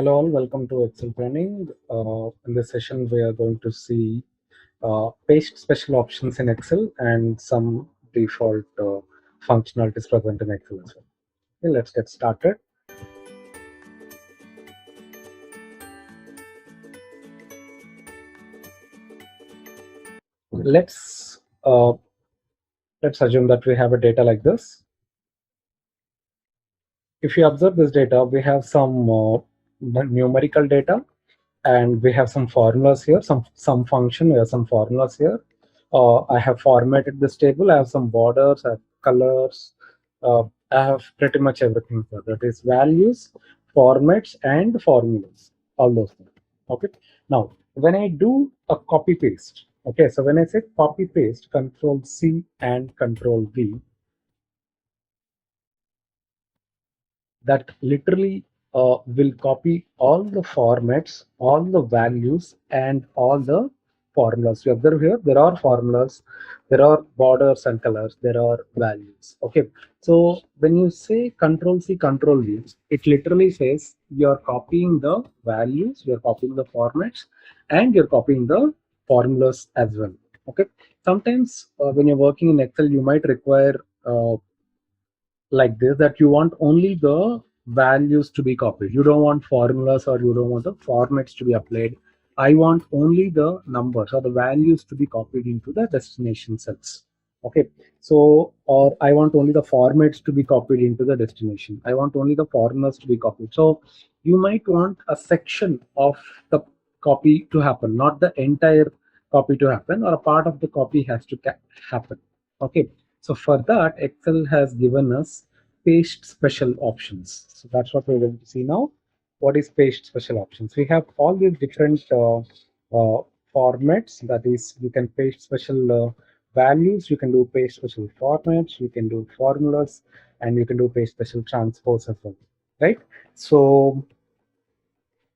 Hello all, welcome to Excel training. In this session, we are going to see paste special options in Excel and some default functionalities present in Excel as well. Okay, let's get started. Let's assume that we have a data like this. If you observe this data, we have some numerical data, and we have some formulas here, some function. We have some formulas here. I have formatted this table. I have some borders, I have colors. I have pretty much everything here. That is values, formats, and formulas. All those things. Okay. Now, when I do a copy paste, okay. So when I say copy paste, Control C and Control V, that literally will copy all the formats, all the values, and all the formulas. You observe here, there are formulas, there are borders and colors, there are values. Okay, so when you say Control C, Control V, it literally says you're copying the values, you're copying the formats, and you're copying the formulas as well. Okay, sometimes when you're working in Excel, you might require like this, that you want only the values to be copied. You don't want formulas, or you don't want the formats to be applied. I want only the numbers or the values to be copied into the destination cells. Okay, so, or I want only the formats to be copied into the destination. I want only the formulas to be copied. So you might want a section of the copy to happen, not the entire copy to happen, or a part of the copy has to happen. Okay, so for that, Excel has given us paste special options. So that's what we're going to see now. What is paste special options? We have all these different formats. That is, you can paste special values, you can do paste special formats, you can do formulas, and you can do paste special transpose as well, right? So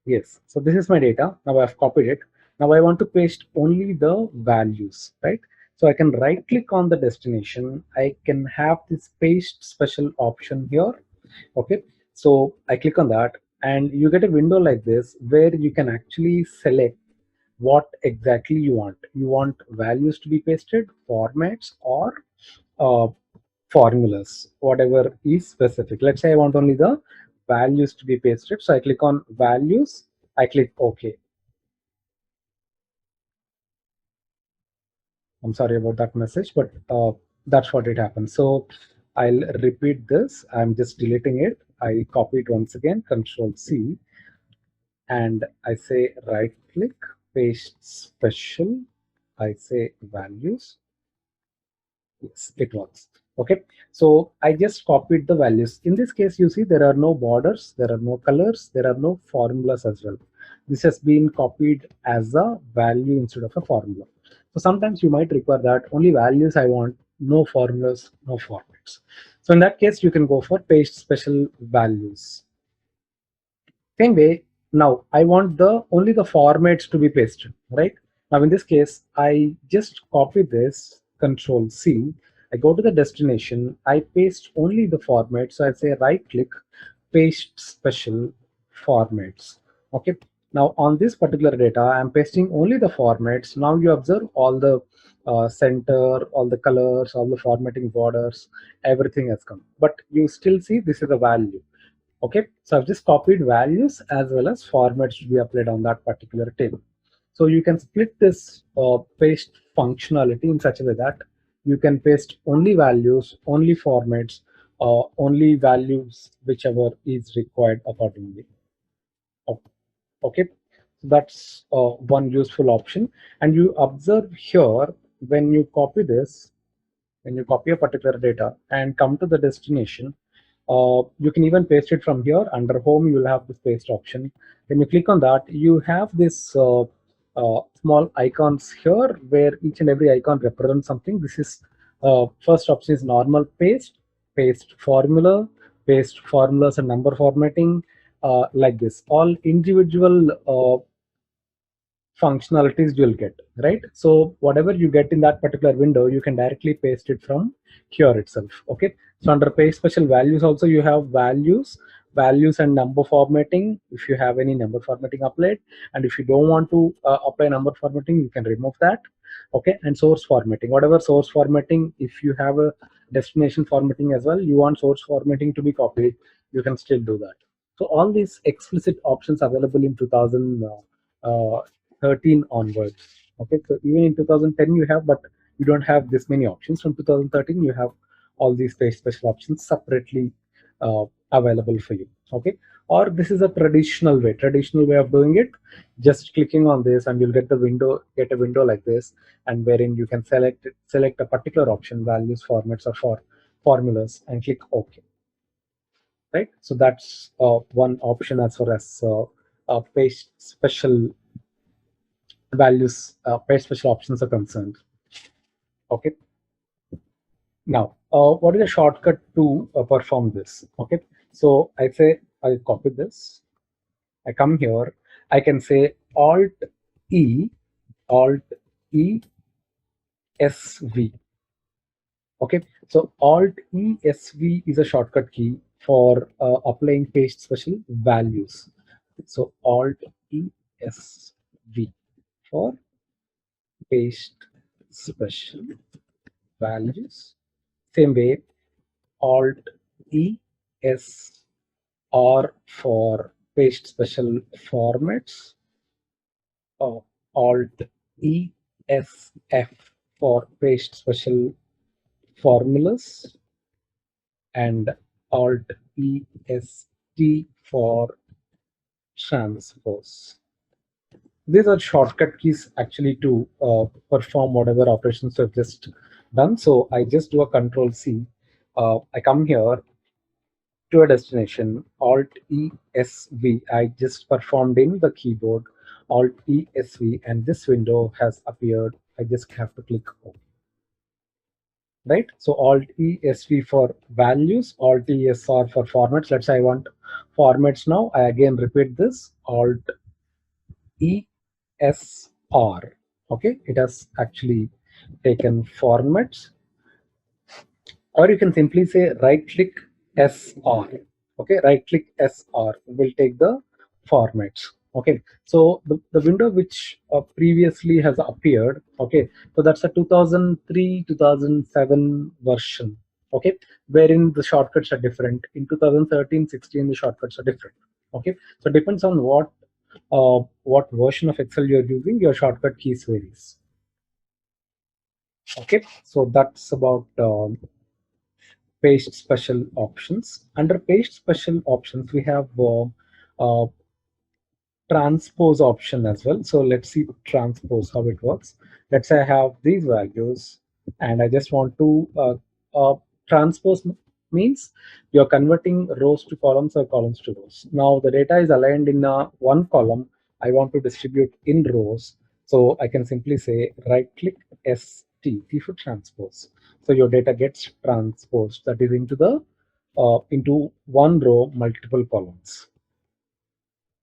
yes, so this is my data. Now I've copied it. Now I want to paste only the values, right? So I can right click on the destination. I can have this paste special option here. Okay, so I click on that, and you get a window like this where you can actually select what exactly you want. You want values to be pasted, formats, or uh, formulas, whatever is specific. Let's say I want only the values to be pasted. So I click on values, I click OK. I'm sorry about that message, but that's what it happens. So I'll repeat this. I'm just deleting it. I copy it once again, Control C, and I say right click, paste special. I say values. Yes, it works. Okay, so I just copied the values. In this case, you see there are no borders, there are no colors, there are no formulas as well. This has been copied as a value instead of a formula. So sometimes you might require that only values I want, no formulas, no formats. So in that case, you can go for paste special values. Same way, now I want the only the formats to be pasted, right? Now in this case, I just copy this, Control C. I go to the destination, I paste only the format. So I say right click, paste special formats. Okay. Now on this particular data, I'm pasting only the formats. Now you observe all the center, all the colors, all the formatting borders, everything has come. But you still see this is a value. Okay, so I've just copied values as well as formats to be applied on that particular table. So you can split this paste functionality in such a way that you can paste only values, only formats, only values, whichever is required accordingly. Okay, so that's one useful option. And you observe here, when you copy this, when you copy a particular data and come to the destination, you can even paste it from here. Under home, you will have this paste option. When you click on that, you have this small icons here where each and every icon represents something. This is first option is normal paste, paste formula, paste formulas and number formatting, like this. All individual functionalities you'll get, right? So whatever you get in that particular window, you can directly paste it from here itself. Okay, so under paste special values also, you have values, values and number formatting if you have any number formatting applied, and if you don't want to apply number formatting, you can remove that. Okay, and source formatting, whatever source formatting, if you have a destination formatting as well, you want source formatting to be copied, you can still do that. So all these explicit options available in 2013 onwards. Okay, so even in 2010 you have, but you don't have this many options. From 2013 you have all these page special options separately uh, available for you. Okay, or this is a traditional way of doing it. Just clicking on this and you'll get a window like this, and wherein you can select a particular option, values, formats, or for formulas, and click OK. Right, so that's one option as far as page special values, page special options are concerned. Okay, now what is a shortcut to perform this? Okay, so I say I'll copy this, I come here, I can say e alt e sv. Okay, so alt esv is a shortcut key for applying paste special values. So alt esv for paste special values. Same way, alt es R for paste special formats, uh, alt ESF for paste special formulas, and alt EST for transpose. These are shortcut keys actually to perform whatever operations we've just done. So I just do a control C. I come here to a destination, alt ESV. I just performed in the keyboard, alt ESV, and this window has appeared. I just have to click OK. Right, so alt ESV for values, alt ESR for formats. Let's say I want formats now. I again repeat this, alt ESR. Okay, it has actually taken formats, or you can simply say right click SR. Okay, right click SR will take the formats. Okay, so the window which previously has appeared, okay, so that's a 2003 2007 version. Okay, wherein the shortcuts are different. In 2013-16 the shortcuts are different. Okay, so depends on what version of Excel you're using, your shortcut keys varies. Okay, so that's about paste special options. Under paste special options, we have uh, transpose option as well. So let's see transpose, how it works. Let's say I have these values and I just want to transpose means you're converting rows to columns or columns to rows. Now the data is aligned in one column. I want to distribute in rows. So I can simply say right click T for transpose. So your data gets transposed, that is into one row, multiple columns.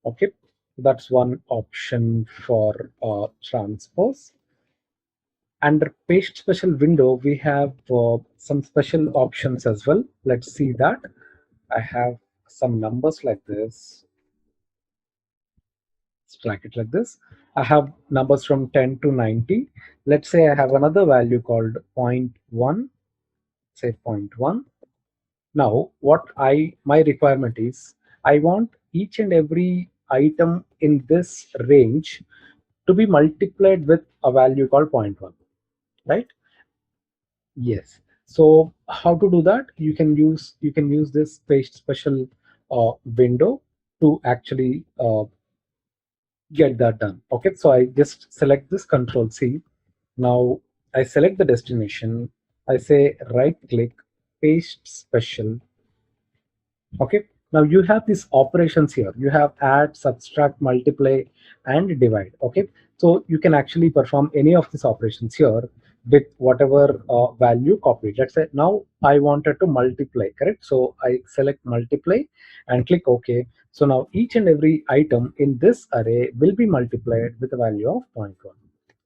Okay, that's one option for transpose. Under paste special window, we have some special options as well. Let's see that. I have some numbers like this. Let's track it like this. I have numbers from 10 to 90. Let's say I have another value called 0.1, say 0.1. Now, my requirement is, I want each and every item in this range to be multiplied with a value called 0.1, right? Yes. So how to do that? You can use this paste special window to actually get that done. Okay, so I just select this, control C. Now I select the destination. I say right click, paste special. Okay, now you have these operations here. You have add, subtract, multiply, and divide. Okay, so you can actually perform any of these operations here with whatever value copied. Let's say now I wanted to multiply, correct? So I select multiply and click OK. So now each and every item in this array will be multiplied with a value of 0.1.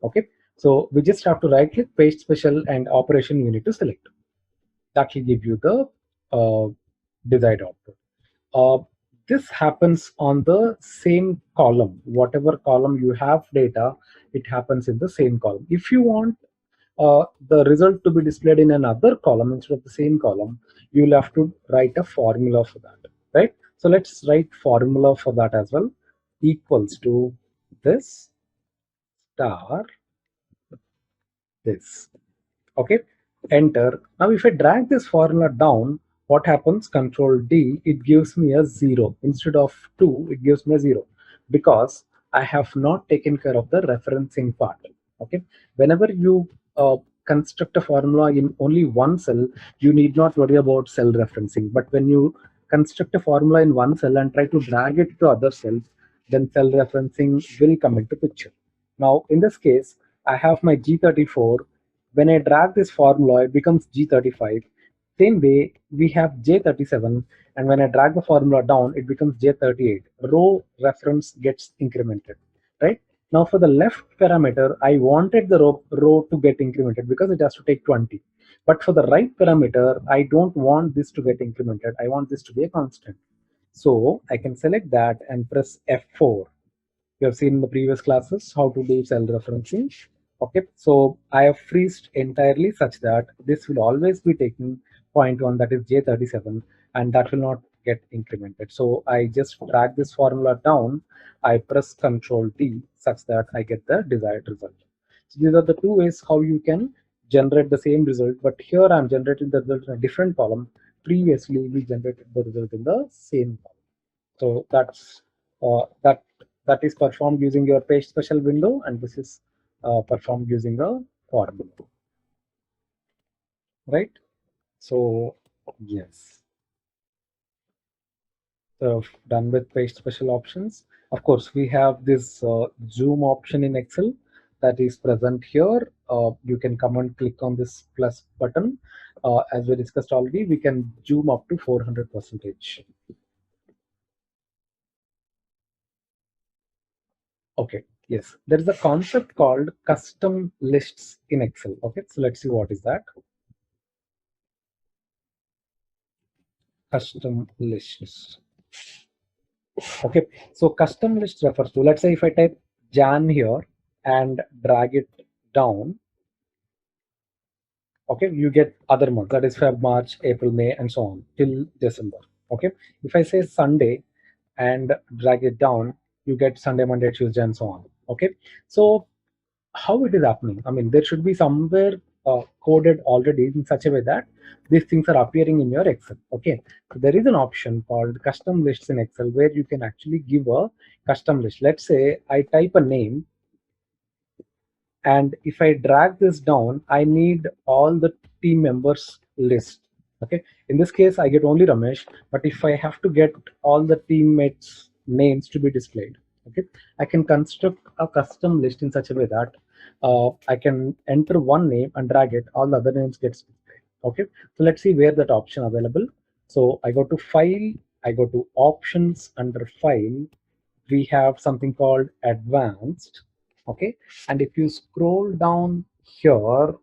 Okay, so we just have to right click, paste special, and operation you need to select. That will give you the desired output. this happens on the same column. Whatever column you have data, it happens in the same column. If you want the result to be displayed in another column instead of the same column, you'll have to write a formula for that, right? So let's write formula for that as well. Equals to this star this. Okay, enter. Now if I drag this formula down, what happens? Control D, it gives me a 0 instead of 2, it gives me a 0 because I have not taken care of the referencing part. Okay, whenever you construct a formula in only one cell, you need not worry about cell referencing. But when you construct a formula in one cell and try to drag it to other cells, then cell referencing will come into picture. Now in this case, I have my G34. When I drag this formula, it becomes G35. Same way, we have J37, and when I drag the formula down, it becomes J38. Row reference gets incremented, right? Now for the left parameter, I wanted the row to get incremented because it has to take 20. But for the right parameter, I don't want this to get incremented. I want this to be a constant. So I can select that and press F4. You have seen in the previous classes how to do cell referencing. Okay, so I have freezed entirely such that this will always be taking point one, that is J37, and that will not get incremented. So I just drag this formula down, I press Control D such that I get the desired result. So these are the two ways how you can generate the same result, but here I'm generating the result in a different column. Previously we generated the result in the same column. So that is performed using your page special window, and this is performed using a formula, right? So yes, so done with page special options. Of course, we have this zoom option in Excel that is present here. You can come and click on this plus button. As we discussed already, we can zoom up to 400%. Okay, yes, there is a concept called custom lists in Excel. Okay, so let's see what is that. Custom lists. Okay, so custom list refers to, let's say if I type Jan here and drag it down, okay, you get other months, that is Feb, March, April, May, and so on till December. Okay, if I say Sunday and drag it down, you get Sunday, Monday, Tuesday, and so on. Okay, so how it is happening? I mean, there should be somewhere coded already in such a way that these things are appearing in your Excel. Okay, so there is an option called custom lists in Excel where you can actually give a custom list. Let's say I type a name, and if I drag this down, I need all the team members list. Okay, in this case I get only Ramesh, but if I have to get all the teammates names to be displayed, okay, I can construct a custom list in such a way that I can enter one name and drag it, all the other names gets displayed. Okay, so let's see where that option available. So I go to file, I go to options. Under file we have something called advanced. Okay, and if you scroll down here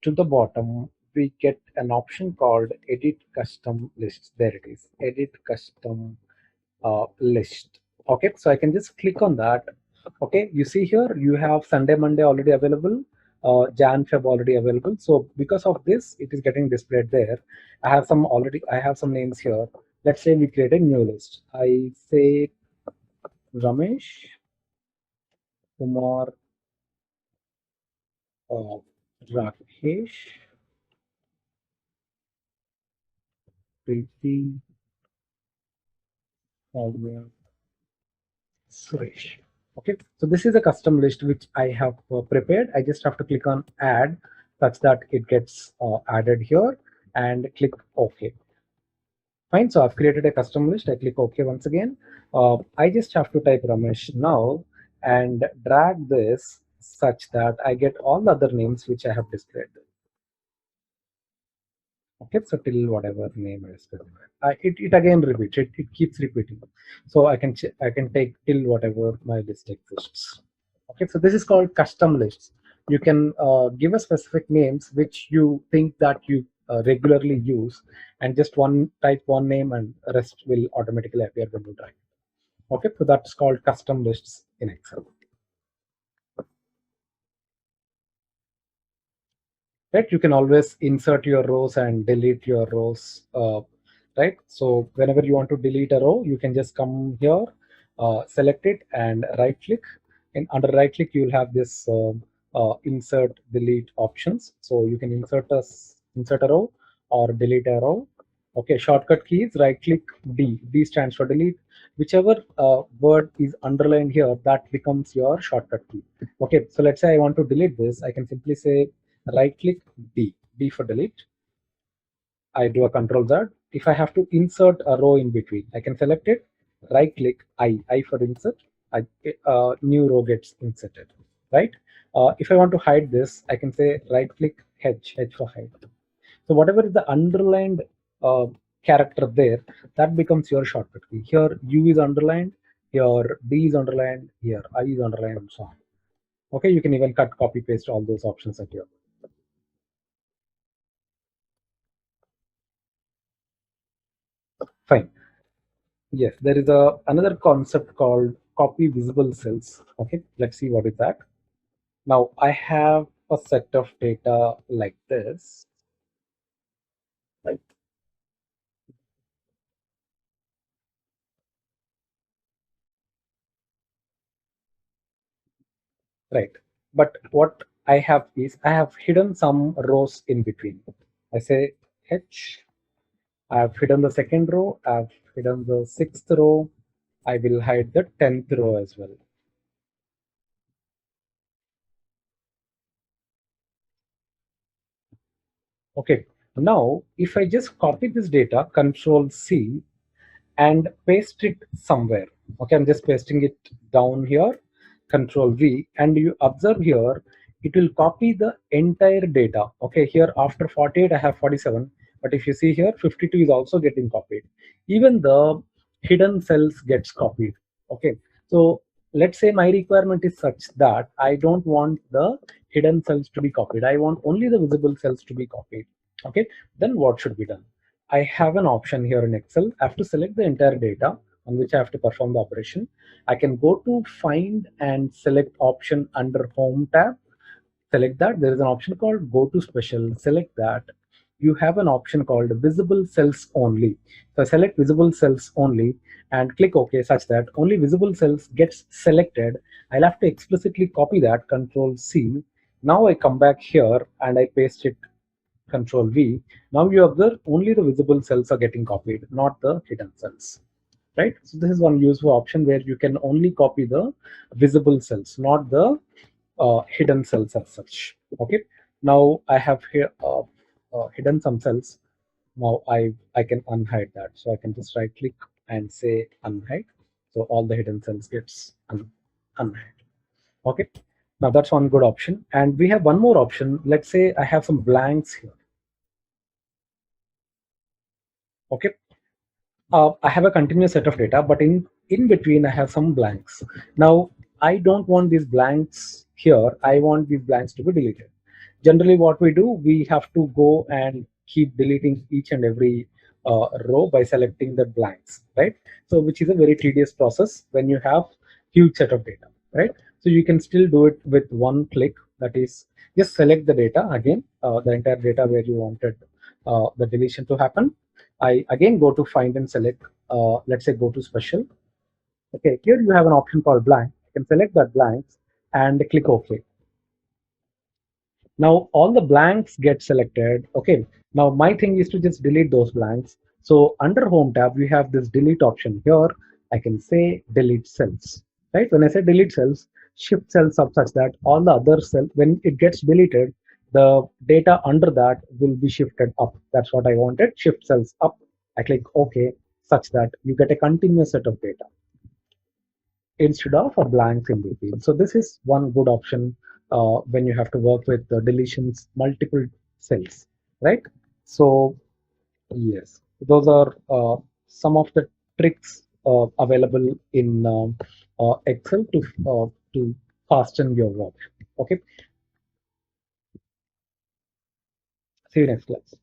to the bottom, we get an option called edit custom lists. There it is, edit custom list. Okay, so I can just click on that. Okay, you see here you have Sunday, Monday already available, Jan, Feb already available. So because of this, it is getting displayed there. I have some names here. Let's say we create a new list. I say Ramesh, Kumar, uh, Rakesh, Preeti, Soumya, Suresh. Okay, so this is a custom list which I have prepared. I just have to click on add such that it gets added here and click OK. Fine, so I've created a custom list. I click OK once again. I just have to type Ramesh now and drag this such that I get all the other names which I have displayed. Okay, so till whatever name is specified, it again repeats, it keeps repeating. So I can take till whatever my list exists. Okay, so this is called custom lists. You can give a specific names which you think that you regularly use, and just one type one name and rest will automatically appear when you drag. Okay, so that's called custom lists in Excel. Right, you can always insert your rows and delete your rows, right? So whenever you want to delete a row, you can just come here, select it and right click, and under right click you will have this insert delete options. So you can insert a row or delete a row. Okay, shortcut keys, right click, D stands for delete. Whichever word is underlined here, that becomes your shortcut key. Okay, so let's say I want to delete this, I can simply say right click, D for delete. I do a control Z. If I have to insert a row in between, I can select it, right click, I for insert. New row gets inserted, right? If I want to hide this, I can say right click, H for hide. So whatever is the underlined uh, character there, that becomes your shortcut key. Here U is underlined, here D is underlined, here I is underlined, and so on. Okay, you can even cut, copy, paste all those options at here. Fine. Yes, there is a another concept called copy visible cells. Okay, let's see what is that. Now I have a set of data like this, right? Right. But what I have is I have hidden some rows in between. I say H. I have hidden the second row. I have hidden the sixth row. I will hide the 10th row as well. Okay. Now, if I just copy this data, Control C, and paste it somewhere. Okay, I'm just pasting it down here, Control V, and you observe here, it will copy the entire data. Okay, here after 48, I have 47, but if you see here, 52 is also getting copied. Even the hidden cells gets copied. Okay, so let's say my requirement is such that I don't want the hidden cells to be copied. I want only the visible cells to be copied. Okay, then what should be done? I have an option here in Excel. I have to select the entire data on which I have to perform the operation. I can go to find and select option under home tab. Select that. There is an option called go to special. Select that. You have an option called visible cells only. So select visible cells only and click OK such that only visible cells gets selected. I'll have to explicitly copy that, Control C. Now I come back here and I paste it, Control V. Now you observe only the visible cells are getting copied, not the hidden cells. Right? So this is one useful option where you can only copy the visible cells, not the hidden cells as such. Okay. Now I have here hidden some cells. Now I can unhide that. So I can just right click and say unhide. So all the hidden cells gets unhide. Okay. Now that's one good option. And we have one more option. Let's say I have some blanks here. Okay, I have a continuous set of data, but in between I have some blanks. Now I don't want these blanks here. I want these blanks to be deleted. Generally, what we do, we have to go and keep deleting each and every row by selecting the blanks, right? So, which is a very tedious process when you have huge set of data, right? So you can still do it with one click. That is, just select the data again, the entire data where you wanted the deletion to happen. I again go to find and select, let's say go to special. Okay, here you have an option called blank. You can select that blanks and click OK. Now all the blanks get selected. Okay, now my thing is to just delete those blanks. So under home tab, we have this delete option here. I can say delete cells, right? When I say delete cells, shift cells up such that all the other cells, when it gets deleted, the data under that will be shifted up. That's what I wanted. Shift cells up. I click OK such that you get a continuous set of data instead of a blank in between. So this is one good option when you have to work with the deletions multiple cells, right? So yes, those are some of the tricks available in Excel to fasten your work. Okay, see you next class.